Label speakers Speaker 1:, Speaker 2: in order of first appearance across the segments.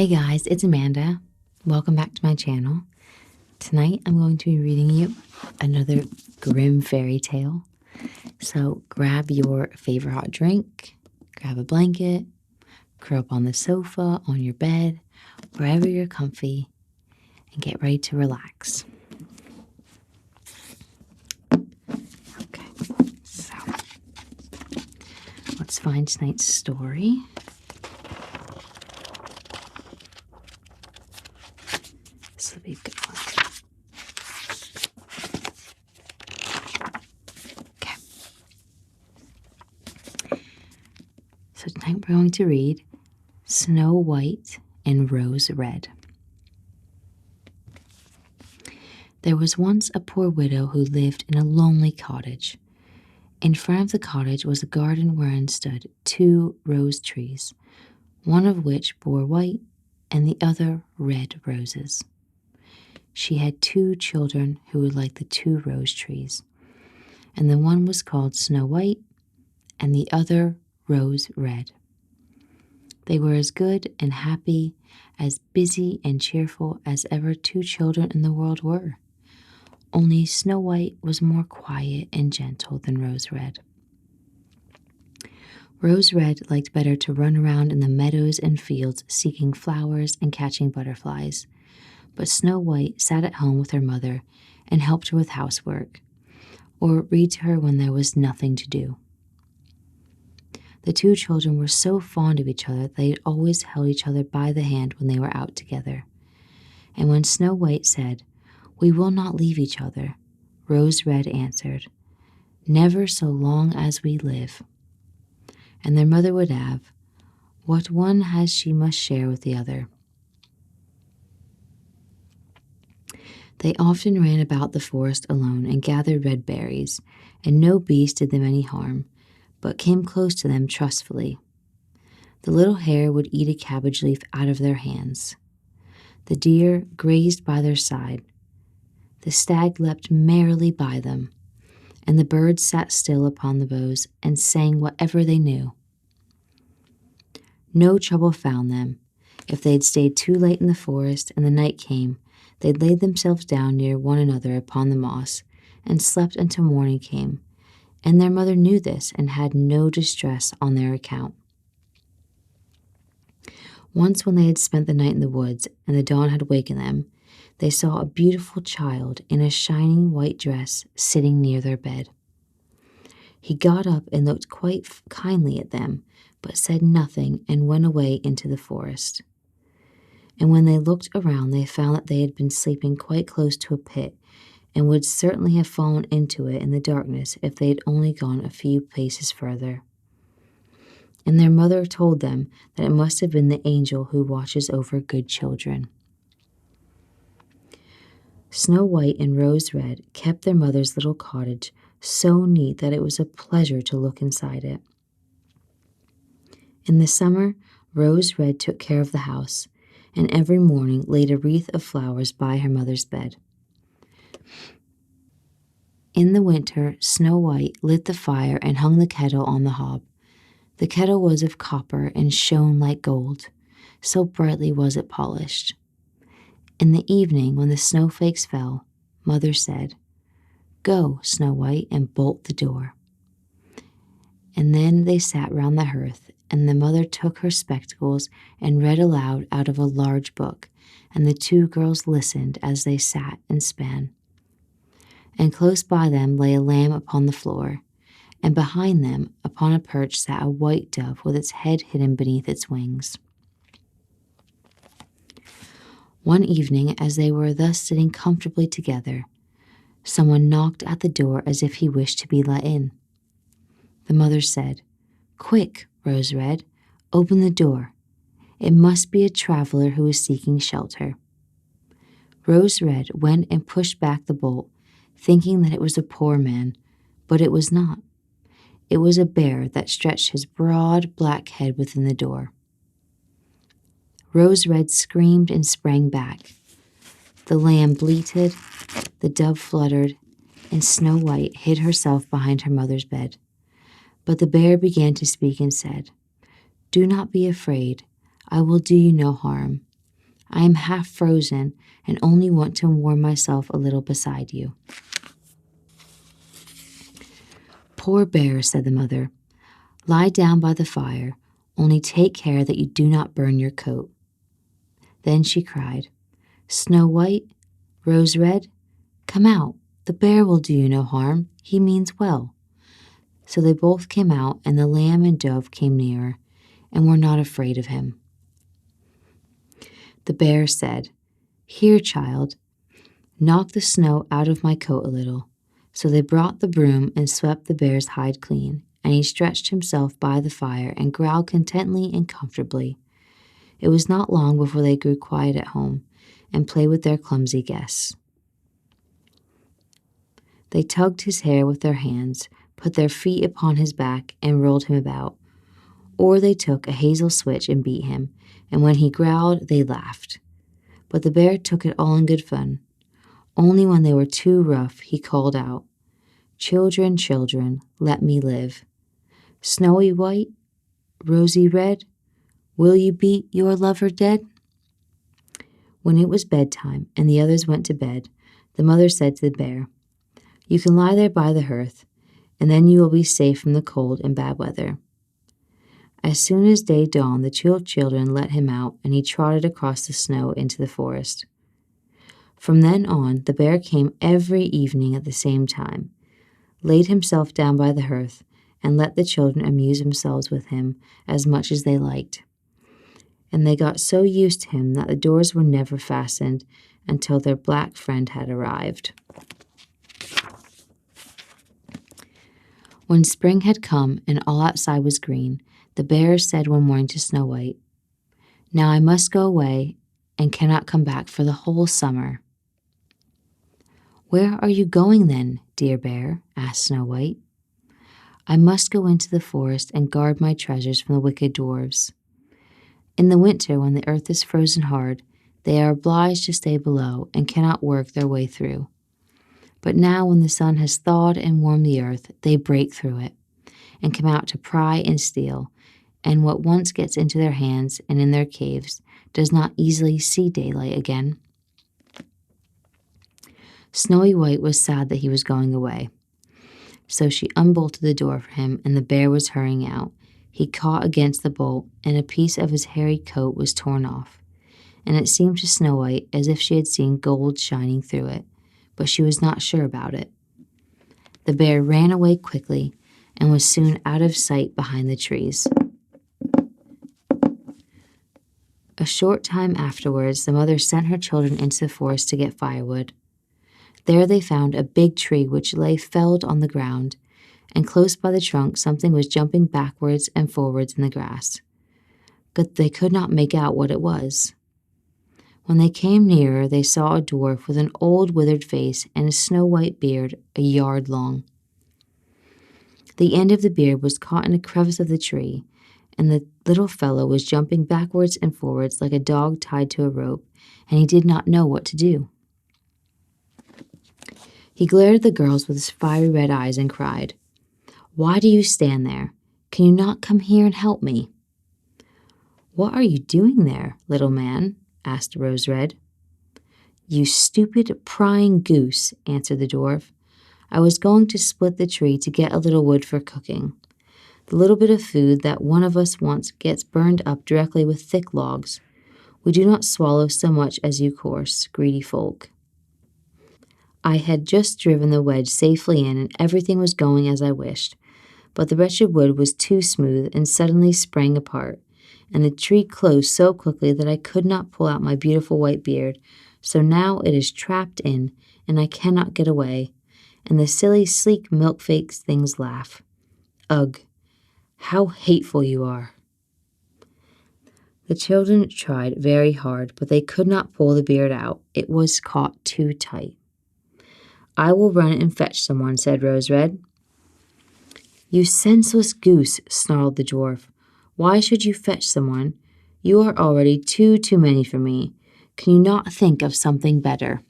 Speaker 1: Hey guys, it's Amanda. Welcome back to my channel. Tonight I'm going to be reading you another grim fairy tale. So grab your favorite hot drink, grab a blanket, curl up on the sofa, on your bed, wherever you're comfy, and get ready to relax. Okay, so let's find tonight's story. This will be a good one. Okay. So tonight we're going to read Snow White and Rose Red. There was once a poor widow who lived in a lonely cottage. In front of the cottage was a garden wherein stood 2 rose trees, one of which bore white and the other red roses. She had 2 children who were like the 2 rose trees, and the one was called Snow White and the other Rose Red. They were as good and happy, as busy and cheerful as ever 2 children in the world were. Only Snow White was more quiet and gentle than Rose Red. Rose Red liked better to run around in the meadows and fields seeking flowers and catching butterflies, but Snow White sat at home with her mother and helped her with housework, or read to her when there was nothing to do. The 2 children were so fond of each other that they always held each other by the hand when they were out together. And when Snow White said, "We will not leave each other," Rose Red answered, "Never so long as we live." And their mother would have, "What one has she must share with the other." They often ran about the forest alone and gathered red berries, and no beast did them any harm, but came close to them trustfully. The little hare would eat a cabbage leaf out of their hands. The deer grazed by their side. The stag leapt merrily by them, and the birds sat still upon the boughs and sang whatever they knew. No trouble found them. If they had stayed too late in the forest and the night came, they'd laid themselves down near one another upon the moss and slept until morning came, and their mother knew this and had no distress on their account. Once when they had spent the night in the woods and the dawn had wakened them, they saw a beautiful child in a shining white dress sitting near their bed. He got up and looked quite kindly at them, but said nothing and went away into the forest. And when they looked around, they found that they had been sleeping quite close to a pit, and would certainly have fallen into it in the darkness if they had only gone a few paces further. And their mother told them that it must have been the angel who watches over good children. Snow White and Rose Red kept their mother's little cottage so neat that it was a pleasure to look inside it. In the summer, Rose Red took care of the house, and every morning laid a wreath of flowers by her mother's bed. In the winter, Snow White lit the fire and hung the kettle on the hob. The kettle was of copper and shone like gold, so brightly was it polished. In the evening, when the snowflakes fell, Mother said, "Go, Snow White, and bolt the door." And then they sat round the hearth, and the mother took her spectacles and read aloud out of a large book, and the 2 girls listened as they sat and span. And close by them lay a lamb upon the floor, and behind them upon a perch sat a white dove with its head hidden beneath its wings. One evening, as they were thus sitting comfortably together, someone knocked at the door as if he wished to be let in. The mother said, "Quick, Rose Red, open the door. It must be a traveler who is seeking shelter." Rose Red went and pushed back the bolt, thinking that it was a poor man, but it was not. It was a bear that stretched his broad black head within the door. Rose Red screamed and sprang back. The lamb bleated, the dove fluttered, and Snow White hid herself behind her mother's bed. But the bear began to speak and said, "Do not be afraid. I will do you no harm. I am half frozen and only want to warm myself a little beside you." "Poor bear," said the mother. "Lie down by the fire, only take care that you do not burn your coat." Then she cried, "Snow White, Rose Red, come out. The bear will do you no harm. He means well." So they both came out, and the lamb and dove came nearer, and were not afraid of him. The bear said, "Here, child, knock the snow out of my coat a little." So they brought the broom and swept the bear's hide clean, and he stretched himself by the fire and growled contentedly and comfortably. It was not long before they grew quiet at home and played with their clumsy guests. They tugged his hair with their hands, put their feet upon his back, and rolled him about. Or they took a hazel switch and beat him, and when he growled, they laughed. But the bear took it all in good fun. Only when they were too rough, he called out, "Children, children, let me live. Snowy white, rosy red, will you beat your lover dead?" When it was bedtime and the others went to bed, the mother said to the bear, "You can lie there by the hearth, and then you will be safe from the cold and bad weather." As soon as day dawned, the two children let him out, and he trotted across the snow into the forest. From then on, the bear came every evening at the same time, laid himself down by the hearth, and let the children amuse themselves with him as much as they liked. And they got so used to him that the doors were never fastened until their black friend had arrived. When spring had come and all outside was green, the bear said one morning to Snow White, "Now I must go away and cannot come back for the whole summer." "Where are you going then, dear bear?" asked Snow White. "I must go into the forest and guard my treasures from the wicked dwarves. In the winter, when the earth is frozen hard, they are obliged to stay below and cannot work their way through. But now, when the sun has thawed and warmed the earth, they break through it and come out to pry and steal, and what once gets into their hands and in their caves does not easily see daylight again." Snowy White was sad that he was going away, so she unbolted the door for him, and the bear was hurrying out. He caught against the bolt, and a piece of his hairy coat was torn off, and it seemed to Snow White as if she had seen gold shining through it, but she was not sure about it. The bear ran away quickly and was soon out of sight behind the trees. A short time afterwards, the mother sent her children into the forest to get firewood. There they found a big tree which lay felled on the ground, and close by the trunk something was jumping backwards and forwards in the grass. But they could not make out what it was. When they came nearer, they saw a dwarf with an old withered face and a snow-white beard a yard long. The end of the beard was caught in a crevice of the tree, and the little fellow was jumping backwards and forwards like a dog tied to a rope, and he did not know what to do. He glared at the girls with his fiery red eyes and cried, "Why do you stand there? Can you not come here and help me?" "What are you doing there, little man?" asked Rose Red. "You stupid, prying goose," answered the dwarf. "I was going to split the tree to get a little wood for cooking. The little bit of food that one of us wants gets burned up directly with thick logs. We do not swallow so much as you coarse, greedy folk." I had just driven the wedge safely in, and everything was going as I wished, but the wretched wood was too smooth and suddenly sprang apart, and the tree closed so quickly that I could not pull out my beautiful white beard, so now it is trapped in, and I cannot get away, and the silly, sleek, milk-faced things laugh. Ugh, how hateful you are. The children tried very hard, but they could not pull the beard out. It was caught too tight. "I will run and fetch someone," said Rose Red. "You senseless goose," snarled the dwarf. "Why should you fetch someone? You are already too many for me. Can you not think of something better?"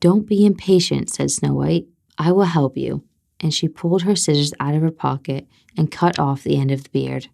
Speaker 1: "Don't be impatient," said Snow White. "I will help you. and she pulled her scissors out of her pocket and cut off the end of the beard.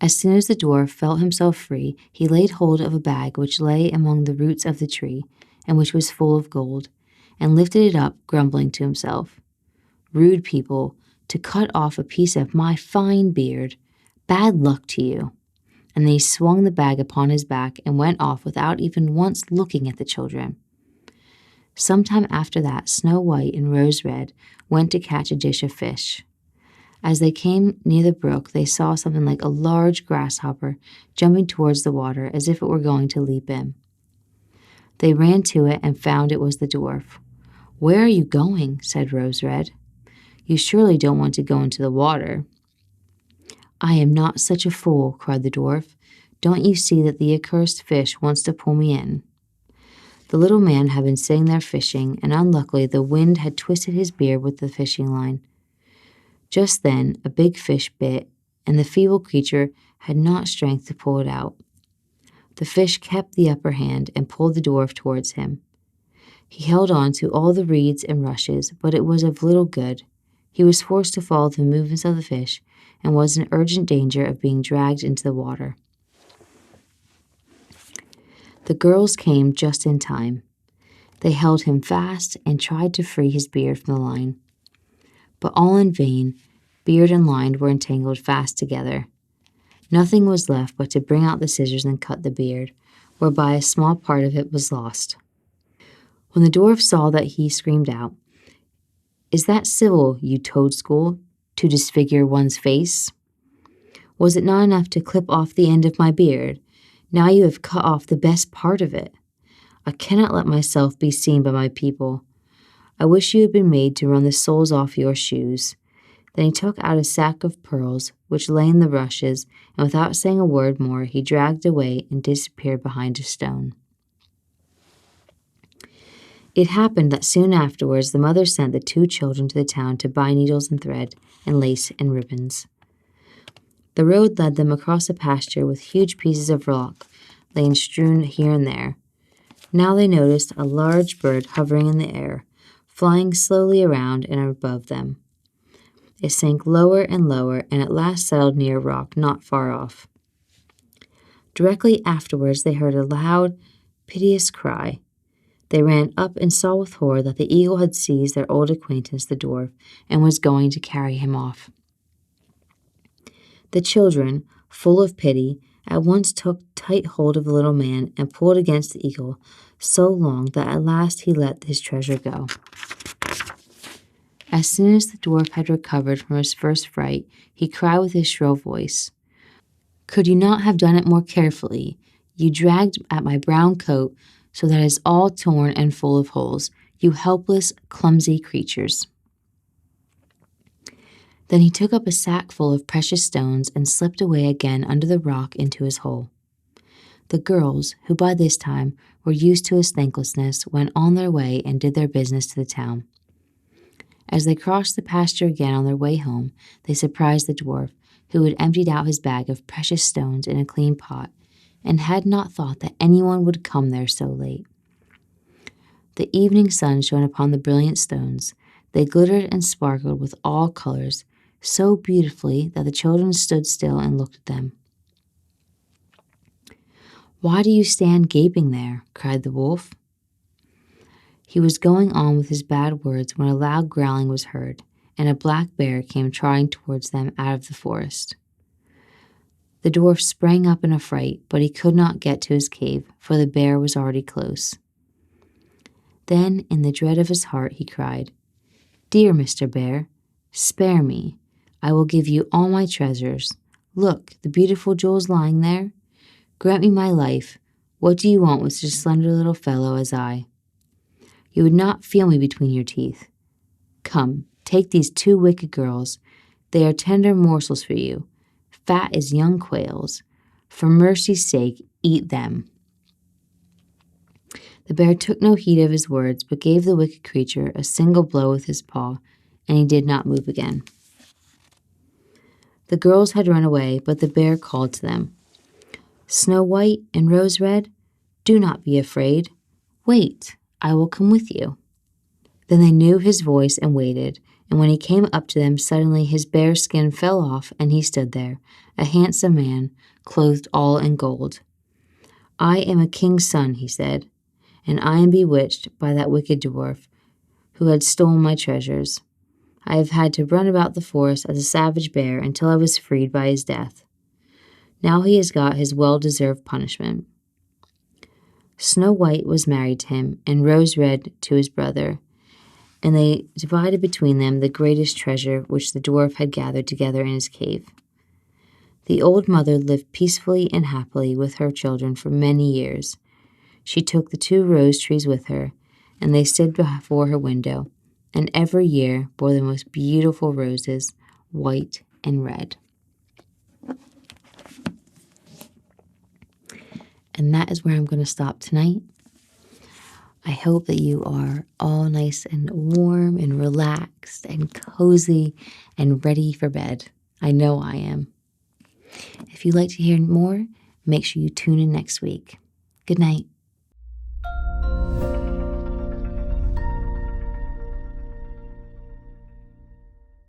Speaker 1: As soon as the dwarf felt himself free, he laid hold of a bag which lay among the roots of the tree, and which was full of gold, and lifted it up, grumbling to himself, "Rude people, to cut off a piece of my fine beard. Bad luck to you." And then he swung the bag upon his back and went off without even once looking at the children. Sometime after that, Snow White and Rose Red went to catch a dish of fish. As they came near the brook, they saw something like a large grasshopper jumping towards the water as if it were going to leap in. They ran to it and found it was the dwarf. "Where are you going?" said Rose Red. "You surely don't want to go into the water." "I am not such a fool," cried the dwarf. "Don't you see that the accursed fish wants to pull me in?" The little man had been sitting there fishing, and unluckily the wind had twisted his beard with the fishing line. Just then a big fish bit, and the feeble creature had not strength to pull it out. The fish kept the upper hand and pulled the dwarf towards him. He held on to all the reeds and rushes, but it was of little good. He was forced to follow the movements of the fish and was in urgent danger of being dragged into the water. The girls came just in time. They held him fast and tried to free his beard from the line. But all in vain. Beard and line were entangled fast together. Nothing was left but to bring out the scissors and cut the beard, whereby a small part of it was lost. When the dwarf saw that, he screamed out, "Is that civil, you toadstool, to disfigure one's face? Was it not enough to clip off the end of my beard? Now you have cut off the best part of it. I cannot let myself be seen by my people. I wish you had been made to run the soles off your shoes." Then he took out a sack of pearls, which lay in the rushes, and without saying a word more, he dragged away and disappeared behind a stone. It happened that soon afterwards the mother sent the two children to the town to buy needles and thread, and lace and ribbons. The road led them across a pasture with huge pieces of rock laying strewn here and there. Now they noticed a large bird hovering in the air, flying slowly around and above them. It sank lower and lower, and at last settled near a rock not far off. Directly afterwards they heard a loud, piteous cry. They ran up and saw with horror that the eagle had seized their old acquaintance, the dwarf, and was going to carry him off. The children, full of pity, at once took tight hold of the little man and pulled against the eagle so long that at last he let his treasure go. As soon as the dwarf had recovered from his first fright, he cried with his shrill voice, "Could you not have done it more carefully? You dragged at my brown coat so that it is all torn and full of holes, you helpless, clumsy creatures." Then he took up a sack full of precious stones and slipped away again under the rock into his hole. The girls, who by this time were used to his thanklessness, went on their way and did their business to the town. As they crossed the pasture again on their way home, they surprised the dwarf, who had emptied out his bag of precious stones in a clean pot, and had not thought that anyone would come there so late. The evening sun shone upon the brilliant stones. They glittered and sparkled with all colors, so beautifully that the children stood still and looked at them. "Why do you stand gaping there?" cried the wolf. He was going on with his bad words when a loud growling was heard, and a black bear came trotting towards them out of the forest. The dwarf sprang up in a fright, but he could not get to his cave, for the bear was already close. Then, in the dread of his heart, he cried, "Dear Mr. Bear, spare me. I will give you all my treasures. Look, the beautiful jewels lying there. Grant me my life. What do you want with such a slender little fellow as I? You would not feel me between your teeth. Come, take these two wicked girls. They are tender morsels for you, fat as young quails. For mercy's sake, eat them." The bear took no heed of his words, but gave the wicked creature a single blow with his paw, and he did not move again. The girls had run away, but the bear called to them, "Snow White and Rose Red, do not be afraid. Wait, I will come with you." Then they knew his voice and waited, And when he came up to them, suddenly his bare skin fell off, and he stood there, a handsome man, clothed all in gold. "I am a king's son," he said, "and I am bewitched by that wicked dwarf who had stolen my treasures. I have had to run about the forest as a savage bear until I was freed by his death. Now he has got his well-deserved punishment." Snow White was married to him, and Rose Red to his brother, and they divided between them the greatest treasure which the dwarf had gathered together in his cave. The old mother lived peacefully and happily with her children for many years. She took the 2 rose trees with her, and they stood before her window, and every year bore the most beautiful roses, white and red. And that is where I'm going to stop tonight. I hope that you are all nice and warm and relaxed and cozy and ready for bed. I know I am. If you'd like to hear more, make sure you tune in next week. Good night.